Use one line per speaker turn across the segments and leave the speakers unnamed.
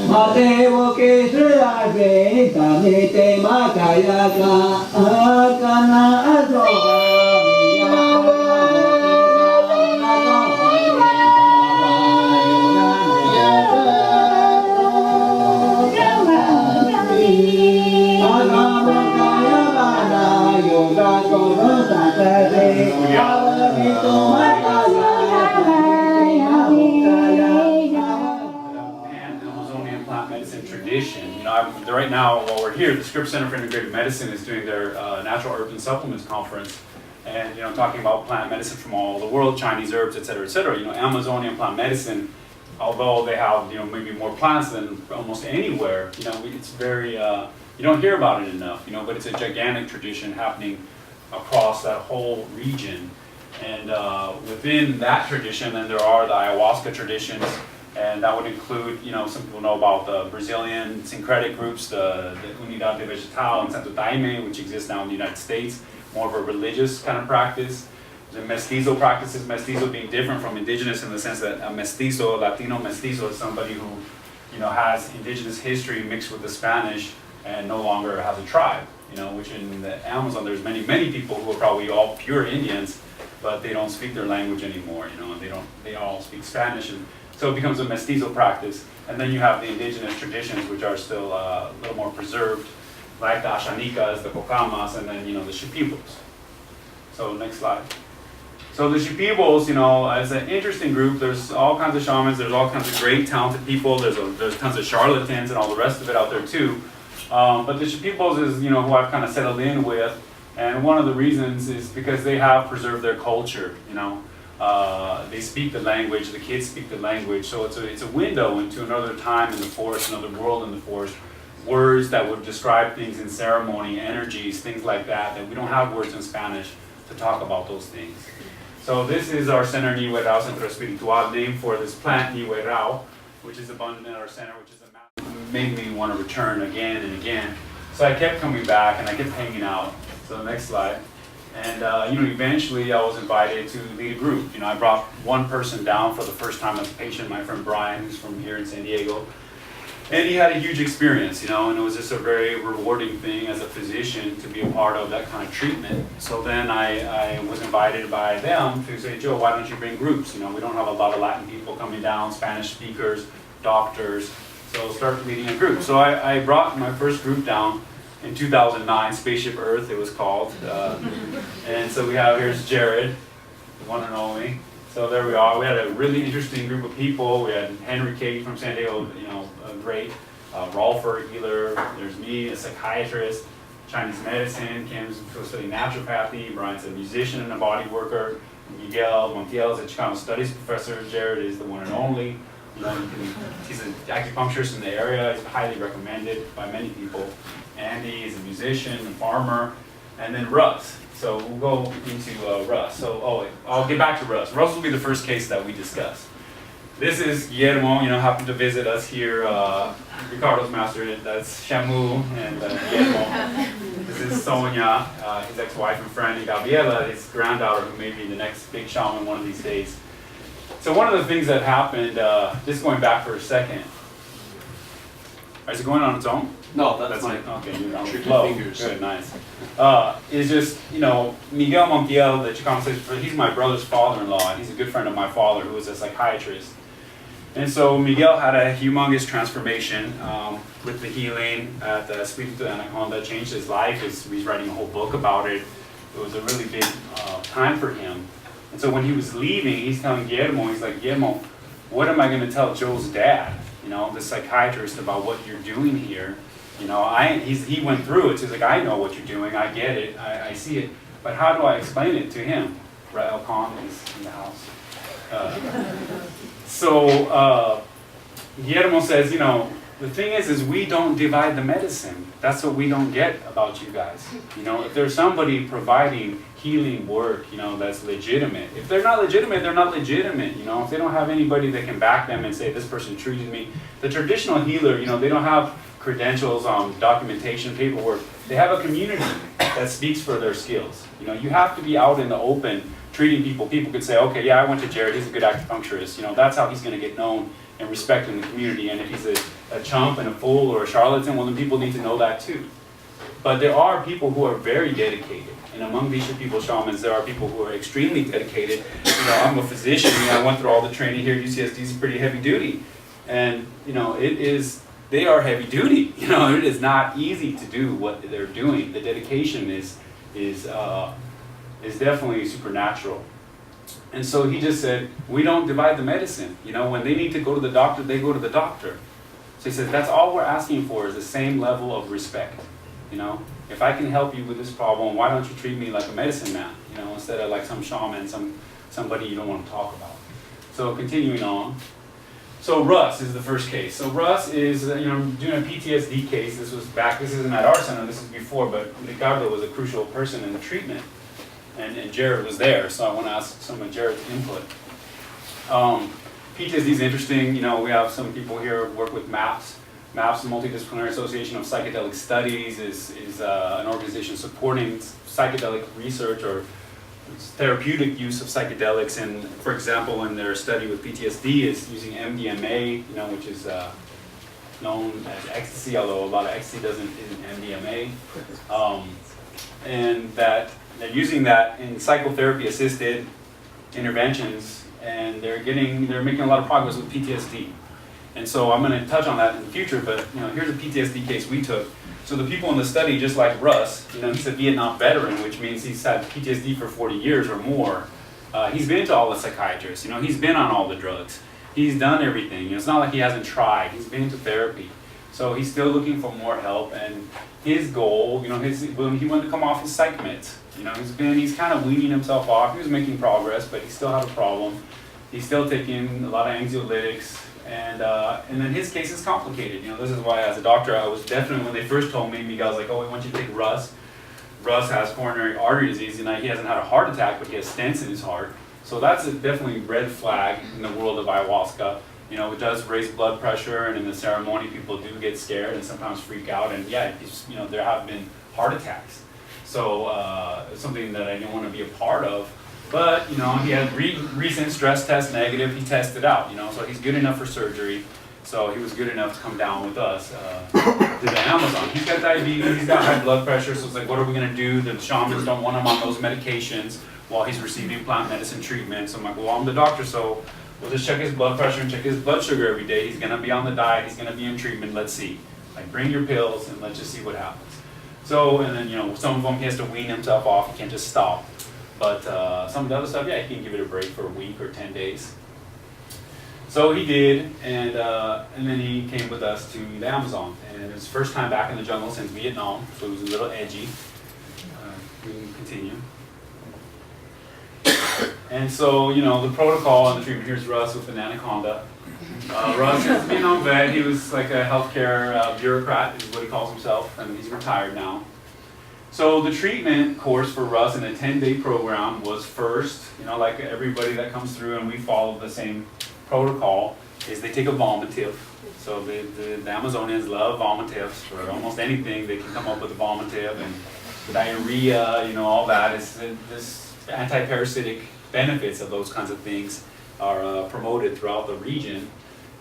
Matevo que trae tamite makaya kana
tradition. Right now, while we're here, the Scripps Center for Integrative Medicine is doing their Natural Herbs and Supplements Conference, and talking about plant medicine from all over the world, Chinese herbs, etc., etc. Amazonian plant medicine, although they have maybe more plants than almost anywhere, it's very you don't hear about it enough, but it's a gigantic tradition happening across that whole region. And within that tradition, then there are the Ayahuasca traditions. And that would include, some people know about the Brazilian syncretic groups, the Unidad de Vegetal and Santo Daime, which exists now in the United States, more of a religious kind of practice. The mestizo practices, mestizo being different from indigenous in the sense that a mestizo, Latino mestizo, is somebody who, has indigenous history mixed with the Spanish and no longer has a tribe, which in the Amazon there's many, many people who are probably all pure Indians, but they don't speak their language anymore, and they all speak Spanish. And so it becomes a mestizo practice. And then you have the indigenous traditions, which are still a little more preserved, like the Ashanicas, the Cocamas, and then, the Shipibos. So next slide. So the Shipibos, as an interesting group, there's all kinds of shamans, there's all kinds of great, talented people, there's tons of charlatans and all the rest of it out there too. But the Shipibos is, who I've kind of settled in with, and one of the reasons is because they have preserved their culture, They speak the language, the kids speak the language, so it's a window into another time in the forest, another world in the forest. Words that would describe things in ceremony, energies, things like that we don't have words in Spanish to talk about those things. So this is our center, Nihuerao Centro Espiritual, named for this plant, Nihuerao, which is abundant in our center, which is made me want to return again and again. So I kept coming back and I kept hanging out. So next slide. And eventually I was invited to lead a group. I brought one person down for the first time as a patient, my friend Brian, who's from here in San Diego. And he had a huge experience, and it was just a very rewarding thing as a physician to be a part of that kind of treatment. So then I was invited by them to say, Joe, why don't you bring groups? We don't have a lot of Latin people coming down, Spanish speakers, doctors, so start leading a group. So I brought my first group down in 2009, Spaceship Earth it was called. And so here's Jared, the one and only. So there we are. We had a really interesting group of people. We had Henry Kate from San Diego, a great Rolfer, healer. There's me, a psychiatrist, Chinese medicine, Kim's studying naturopathy, Brian's a musician and a body worker, Miguel Montiel is a Chicano studies professor, Jared is the one and only. He's an acupuncturist in the area, he's highly recommended by many people. Andy is a musician, a farmer, and then Russ. So we'll go into Russ. So, I'll get back to Russ. Russ will be the first case that we discuss. This is Guillermo, happened to visit us here, Ricardo's master, that's Shamu, and Guillermo. This is Sonia, his ex-wife and friend, and Gabriela, his granddaughter, who may be the next big shaman one of these days. So one of the things that happened, just going back for a second, is it going on its own?
No, that's fine.
Okay, you're on the
Tricky
flow.
fingers.
Good, nice. It's just, Miguel Montiel, the Chicano says, he's my brother's father-in-law, and he's a good friend of my father, who was a psychiatrist. And so Miguel had a humongous transformation with the healing at the Espiritu Anaconda, changed his life. He's writing a whole book about it. It was a really big time for him. And so when he was leaving, he's telling Guillermo, he's like, Guillermo, what am I going to tell Joe's dad, the psychiatrist, about what you're doing here? He went through it, so he's like, I know what you're doing, I get it, I see it, but how do I explain it to him? Rael Khan is in the house. Guillermo says, the thing is we don't divide the medicine. That's what we don't get about you guys. If there's somebody providing healing work, that's legitimate. If they're not legitimate, they're not legitimate. If they don't have anybody that can back them and say, this person treated me. The traditional healer, they don't have credentials, documentation, paperwork. They have a community that speaks for their skills. You know, you have to be out in the open treating people. People could say, okay, yeah, I went to Jared, he's a good acupuncturist. You know, that's how he's going to get known and respected in the community. And if he's a chump and a fool or a charlatan, well, then people need to know that too. But there are people who are very dedicated. And among these people, shamans, there are people who are extremely dedicated. You know, I'm a physician, you know, I went through all the training here. UCSD is pretty heavy duty. And, you know, they are heavy duty. You know, it is not easy to do what they're doing. The dedication is definitely supernatural. And so he just said, we don't divide the medicine. You know, when they need to go to the doctor, they go to the doctor. So he says, that's all we're asking for is the same level of respect. You know, if I can help you with this problem, why don't you treat me like a medicine man? You know, instead of like some shaman, somebody you don't want to talk about. So continuing on. So Russ is the first case. So Russ is, you know, doing a PTSD case. This isn't at our center, this is before, but Ricardo was a crucial person in the treatment. And Jared was there, so I want to ask some of Jared's input. PTSD is interesting. You know, we have some people here who work with MAPS. MAPS, the Multidisciplinary Association of Psychedelic Studies, is an organization supporting psychedelic research or therapeutic use of psychedelics. And for example, in their study with PTSD is using MDMA, you know, which is known as ecstasy, although a lot of ecstasy isn't MDMA. And that they're using that in psychotherapy-assisted interventions, and they're making a lot of progress with PTSD. And so I'm going to touch on that in the future, but you know, here's a PTSD case we took. So the people in the study, just like Russ, you know, he's a Vietnam veteran, which means he's had PTSD for 40 years or more. He's been to all the psychiatrists, you know, he's been on all the drugs. He's done everything. You know, it's not like he hasn't tried. He's been to therapy. So he's still looking for more help, and his goal, you know, when he wanted to come off his psych meds. You know, he's kind of weaning himself off. He was making progress, but he still had a problem. He's still taking a lot of anxiolytics, and then his case is complicated. You know, this is why as a doctor, I was definitely, when they first told me, Miguel's like, oh, we want you to take Russ. Russ has coronary artery disease, and he hasn't had a heart attack, but he has stents in his heart. So that's a definitely red flag in the world of ayahuasca. You know, it does raise blood pressure, and in the ceremony, people do get scared and sometimes freak out. And yeah, you know, there have been heart attacks. So it's something that I didn't want to be a part of. But, you know, he had recent stress test negative. He tested out, you know, so he's good enough for surgery. So he was good enough to come down with us to the Amazon. He's got diabetes, he's got high blood pressure, so it's like, what are we going to do? The shamans don't want him on those medications while he's receiving plant medicine treatment. So I'm like, well, I'm the doctor, so we'll just check his blood pressure and check his blood sugar every day. He's going to be on the diet, he's going to be in treatment, let's see. Like, bring your pills and let's just see what happens. So, and then, you know, some of them he has to wean himself off, he can't just stop. But some of the other stuff, yeah, he can give it a break for a week or 10 days. So he did, and then he came with us to the Amazon. And it was his first time back in the jungle since Vietnam, so it was a little edgy. We can continue. And so, you know, the protocol and the treatment, here's Russ with an anaconda. Russ is a Vietnam vet. He was like a healthcare bureaucrat, is what he calls himself, and he's retired now. So the treatment course for Russ in a 10-day program was first, you know, like everybody that comes through, and we follow the same protocol, is they take a vomitive. So the Amazonians love vomitives for almost anything. They can come up with a vomitive, and diarrhea, you know, all that. This anti-parasitic benefits of those kinds of things are promoted throughout the region.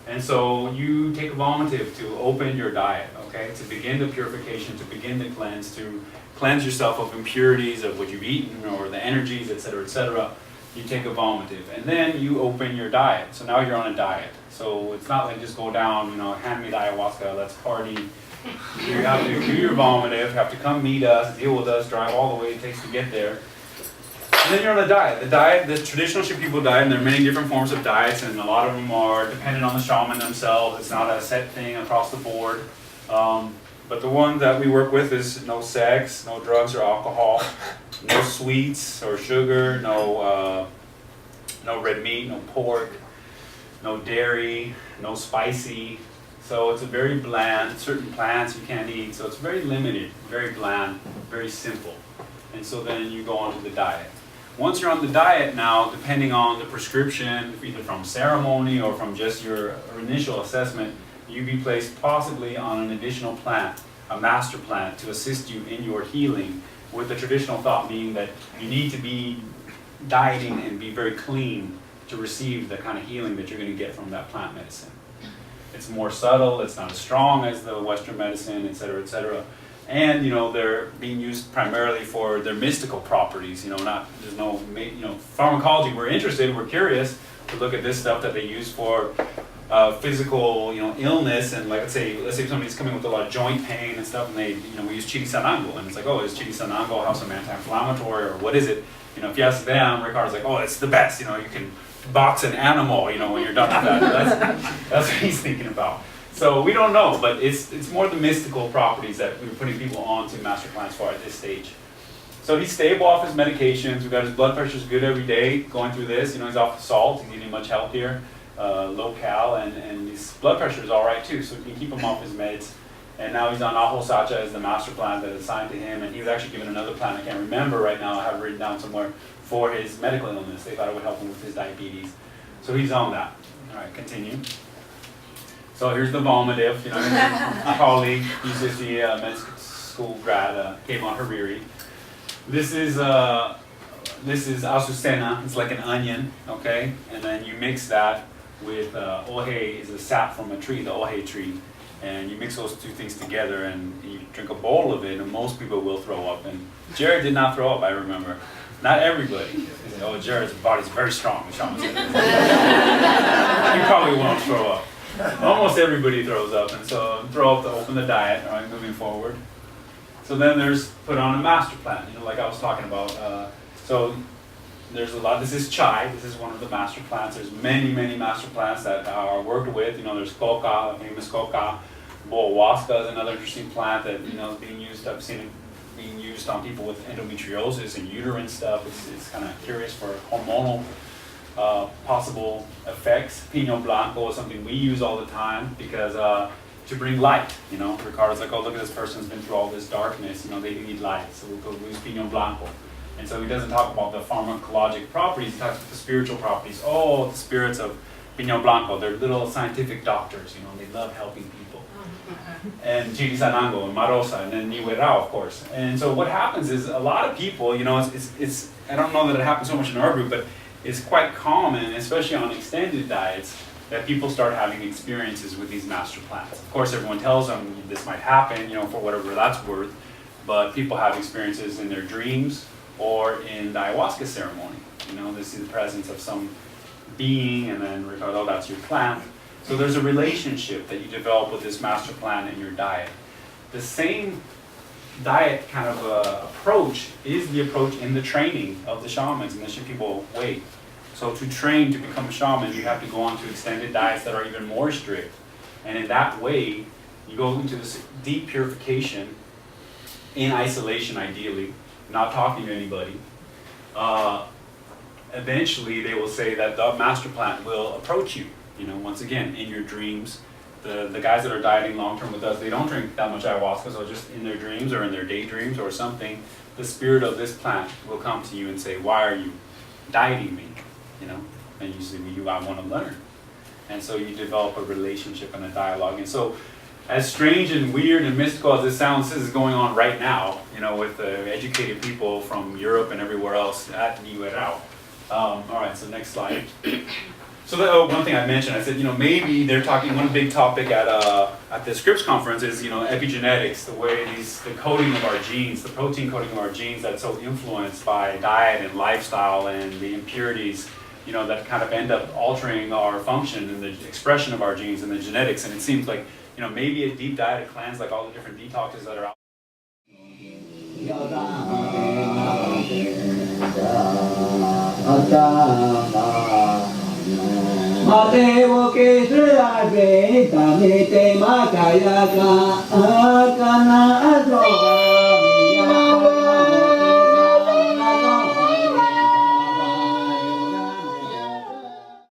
And so you take a vomitive to open your diet, okay, to begin the purification, to begin the cleanse, to cleanse yourself of impurities of what you've eaten or the energies, etc., etc. You take a vomitive, and then you open your diet. So now you're on a diet. So it's not like just go down, you know, hand me the ayahuasca, let's party. You have to do your vomitive, have to come meet us, deal with us, drive all the way it takes to get there. And then you're on a diet. The traditional Shipibo diet, and there are many different forms of diets, and a lot of them are dependent on the shaman themselves. It's not a set thing across the board. But the one that we work with is no sex, no drugs or alcohol, no sweets or sugar, no red meat, no pork, no dairy, no spicy. So it's a very bland, certain plants you can't eat. So it's very limited, very bland, very simple. And so then you go on to the diet. Once you're on the diet now, depending on the prescription, either from ceremony or from just your initial assessment, you be placed possibly on an additional plant, a master plant, to assist you in your healing, with the traditional thought being that you need to be dieting and be very clean to receive the kind of healing that you're going to get from that plant medicine. It's more subtle, it's not as strong as the Western medicine, etc., etc. And, you know, they're being used primarily for their mystical properties, you know, there's no, you know, pharmacology, we're interested, we're curious to look at this stuff that they use for physical, you know, illness, and like, let's say somebody's coming with a lot of joint pain and stuff, and they, you know, we use chili sanango, and it's like, oh, is chili sanango have some anti-inflammatory, or what is it? You know, if you ask them, Ricardo's like, oh, it's the best, you know, you can box an animal, you know, when you're done with that. That's what he's thinking about. So we don't know, but it's more the mystical properties that we're putting people on to master plants for at this stage. So he's stable off his medications. We've got his blood pressure's good every day going through this. You know, he's off the salt. He's eating much healthier, low cal, and his blood pressure is all right too. So we can keep him off his meds. And now he's on Aho Sacha as the master plant that is assigned to him. And he was actually given another plant I can't remember right now. I have it written down somewhere for his medical illness. They thought it would help him with his diabetes. So he's on that. All right, continue. So here's the Vomative, you know, my colleague. He's just the med school grad, came on Hariri. This is Azucena. It's like an onion, okay? And then you mix that with ohe, is a sap from a tree, the ohe tree. And you mix those two things together and you drink a bowl of it, and most people will throw up. And Jared did not throw up, I remember. Not everybody. They said, oh, Jared's body's very strong, the shaman said. He probably won't throw up. Almost everybody throws up, and so throw up to open the diet, all right, moving forward. So then there's put on a master plan, you know, like I was talking about. So there's a lot. This is chai. This is one of the master plants. There's many, many master plants that are worked with. You know, there's coca, the famous coca. Ayahuasca is another interesting plant that, you know, is being used. I've seen it being used on people with endometriosis and uterine stuff. It's kind of curious for hormonal possible effects. Pino Blanco is something we use all the time because to bring light, you know. Ricardo's like, oh, look at this person's been through all this darkness, you know, they need light, so we'll use Pino Blanco. And so he doesn't talk about the pharmacologic properties, he talks about the spiritual properties. Oh, the spirits of Pino Blanco, they're little scientific doctors, you know, they love helping people. And Chili Sanango and Marosa, and then Niwerao, of course. And so what happens is a lot of people, you know, it's I don't know that it happens so much in our group, but it's quite common, especially on extended diets, that people start having experiences with these master plants. Of course, everyone tells them this might happen, you know, for whatever that's worth, but people have experiences in their dreams or in the ayahuasca ceremony. You know, they see the presence of some being, and then Ricardo, that's your plant. So there's a relationship that you develop with this master plant in your diet. The same diet kind of approach is the approach in the training of the shamans in the Shipibo way. So to train to become a shaman, you have to go on to extended diets that are even more strict. And in that way, you go into this deep purification in isolation, ideally, not talking to anybody. Eventually, they will say that the master plant will approach you, you know, once again, in your dreams. The guys that are dieting long-term with us, they don't drink that much ayahuasca, so just in their dreams or in their daydreams or something, the spirit of this plant will come to you and say, why are you dieting me? You know, and you say, I want to learn. And so you develop a relationship and a dialogue. And so as strange and weird and mystical as this sounds, this is going on right now, you know, with educated people from Europe and everywhere else at Niwerao. All right, so next slide. So one thing I mentioned, I said, you know, maybe they're talking, one big topic at the Scripps conference is, you know, epigenetics, the way the coding of our genes, the protein coding of our genes that's so influenced by diet and lifestyle and the impurities, you know, that kind of end up altering our function and the expression of our genes and the genetics. And it seems like, you know, maybe a deep diet, a cleanse, like all the different detoxes that are out. Mateo que trae tamete makayaka